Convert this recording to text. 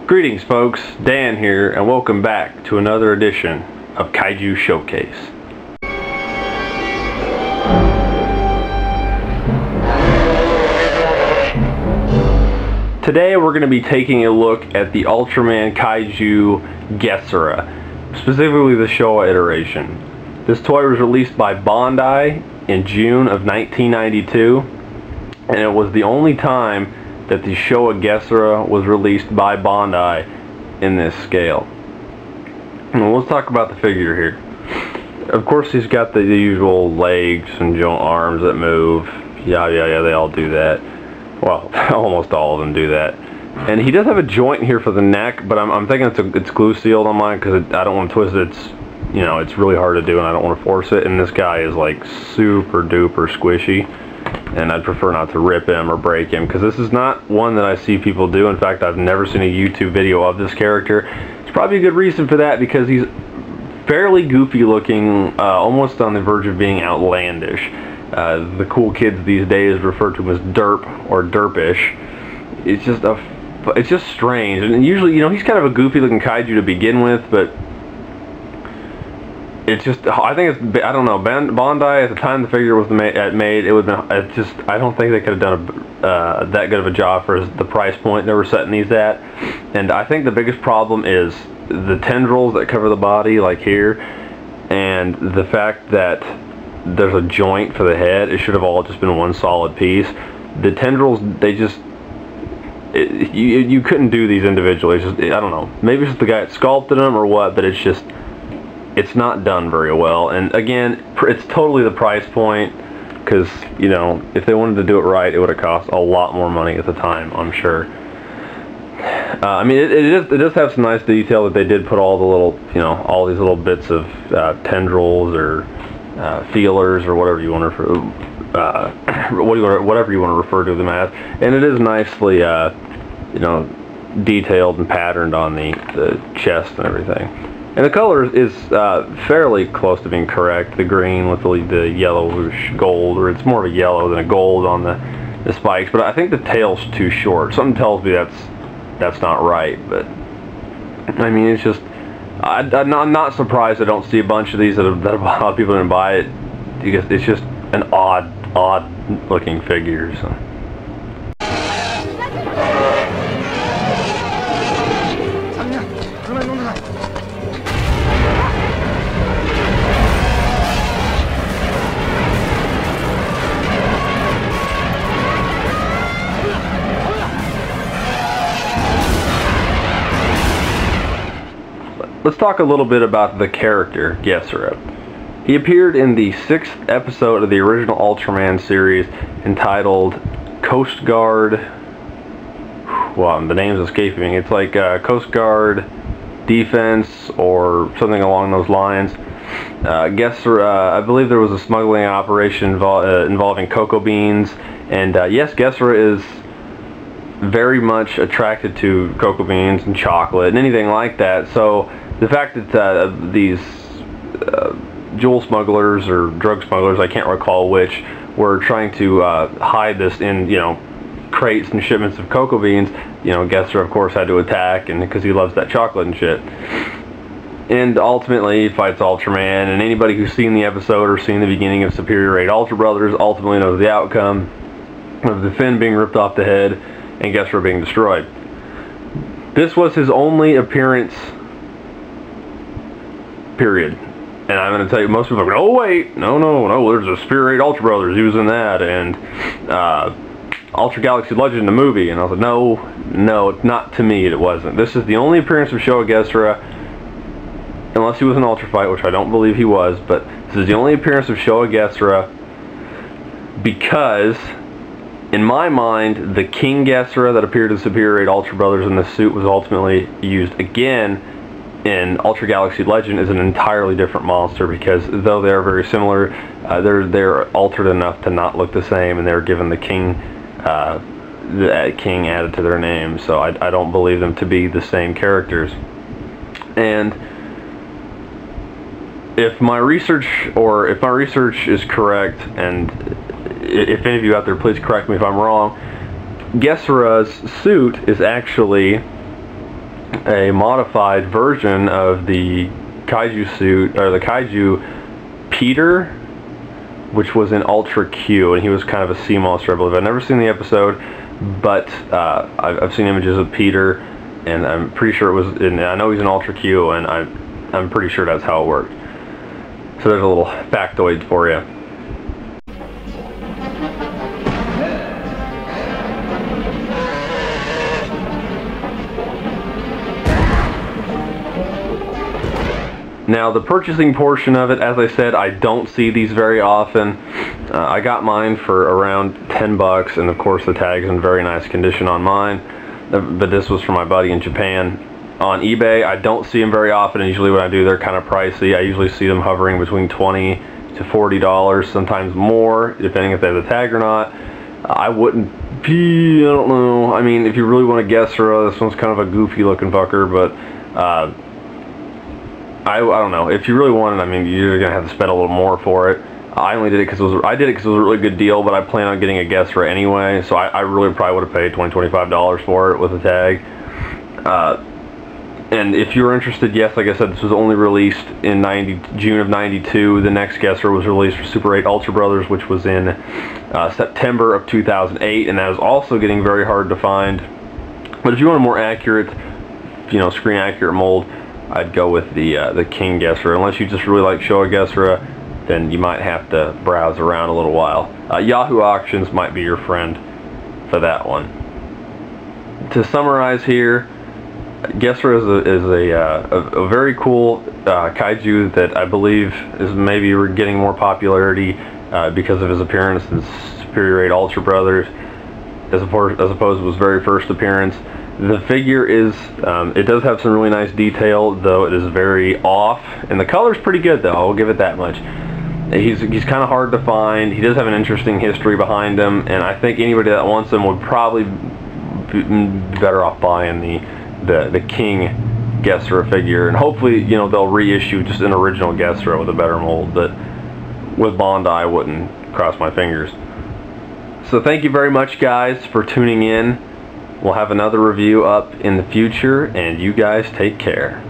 Greetings folks, Dan here, and welcome back to another edition of Kaiju Showcase. Today we're going to be taking a look at the Ultraman Kaiju Gesura, specifically the Showa iteration. This toy was released by Bandai in June of 1992, and it was the only time that the Showa Gesura was released by Bandai in this scale. And let's talk about the figure here. Of course, he's got the usual legs and joint arms that move. Yeah, they all do that. Well, almost all of them do that. And he does have a joint here for the neck, but I'm thinking it's glue sealed on mine because I don't want to twist it. It's really hard to do, and I don't want to force it. And this guy is like super duper squishy, and I'd prefer not to rip him or break him because this is not one that I see people do. In fact, I've never seen a YouTube video of this character. It's probably a good reason for that because he's fairly goofy looking, almost on the verge of being outlandish. The cool kids these days refer to him as derp or derpish. It's just strange, and usually, he's kind of a goofy looking kaiju to begin with, but it's just, I don't know, Bandai, at the time the figure was made, it would have been, I don't think they could have done that good of a job for the price point they were setting these at. And I think the biggest problem is the tendrils that cover the body, like here, and the fact that there's a joint for the head. It should have all just been one solid piece. The tendrils, you couldn't do these individually. It's just, I don't know, maybe it's just the guy that sculpted them or what, but it's not done very well. And again, it's totally the price point, because if they wanted to do it right, it would have cost a lot more money at the time, I'm sure. I mean, it does have some nice detail that they did put all the little, all these little bits of tendrils or feelers or whatever you want to whatever you want to refer to them as, and it is nicely detailed and patterned on the chest and everything. And the color is fairly close to being correct. The green with the yellowish gold, or it's more of a yellow than a gold on the spikes. But I think the tail's too short. Something tells me that's not right. But I mean, it's just, I'm not surprised I don't see a bunch of these that a lot of people didn't buy it, because it's just an odd looking figure. So. Let's talk a little bit about the character, Gesura. He appeared in the 6th episode of the original Ultraman series entitled Coast Guard, well, the name's escaping me. It's like Coast Guard Defense or something along those lines. Gesura, I believe there was a smuggling operation involving cocoa beans, and yes, Gesura is very much attracted to cocoa beans and chocolate and anything like that. So the fact that these jewel smugglers or drug smugglers, I can't recall which, were trying to hide this in crates and shipments of cocoa beans, Gesura of course had to attack, and because he loves that chocolate and shit. And ultimately he fights Ultraman, and anybody who's seen the episode or seen the beginning of Superior 8 Ultra Brothers ultimately knows the outcome of the fin being ripped off the head and Gesura being destroyed. This was his only appearance, period. And I'm going to tell you, most people are going, oh wait, no, there's a Superior 8 Ultra Brothers, he was in that, and Ultra Galaxy Legend, the movie. And I was like, no, not to me, it wasn't. This is the only appearance of Showa Gesura, unless he was in Ultra Fight, which I don't believe he was, but this is the only appearance of Showa Gesura, because in my mind, the King Gesura that appeared in Superior 8 Ultra Brothers in the suit was ultimately used again in Ultra Galaxy Legend as an entirely different monster, because though they are very similar, they're altered enough to not look the same, and they were given the King added to their name. So I don't believe them to be the same characters. And if my research is correct, and if any of you out there, please correct me if I'm wrong, Gesura's suit is actually a modified version of the Kaiju suit, or the Kaiju Peter, which was in Ultra Q, and he was kind of a sea monster, I believe. I've never seen the episode, but I've seen images of Peter, and I'm pretty sure it was in, I know he's in Ultra Q, and I'm pretty sure that's how it worked. So there's a little factoid for you. Now the purchasing portion of it, as I said, I don't see these very often. I got mine for around 10 bucks, and of course the tag's in very nice condition on mine, but this was for my buddy in Japan. On eBay, I don't see them very often, and usually when I do, they're kind of pricey. I usually see them hovering between $20 to $40, sometimes more, depending if they have the tag or not. I wouldn't be, I don't know, I mean, if you really want to guess, this one's kind of a goofy looking fucker, but I don't know. If you really want it, I mean, you're gonna have to spend a little more for it. I only did it because it was a really good deal, but I plan on getting a Gesura anyway, so I really probably would have paid $20–25 for it with a tag. And if you're interested, yes, like I said, this was only released in June of '92. The next Gesura was released for Super 8 Ultra Brothers, which was in September of 2008, and that is also getting very hard to find. But if you want a more accurate, screen accurate mold, I'd go with the King Gesura. Unless you just really like Showa Gesura, then you might have to browse around a little while. Yahoo Auctions might be your friend for that one. To summarize here, Gesura is a very cool kaiju that I believe is maybe getting more popularity because of his appearance in Superior 8 Ultra Brothers, as opposed to his very first appearance. The figure is, it does have some really nice detail, though it is very off, and the color's pretty good though, I'll give it that much. He's kind of hard to find. He does have an interesting history behind him, and I think anybody that wants him would probably be better off buying the King Gesura figure, and hopefully, they'll reissue just an original Gesura with a better mold, but with Bandai, I wouldn't cross my fingers. So thank you very much, guys, for tuning in. We'll have another review up in the future, and you guys take care.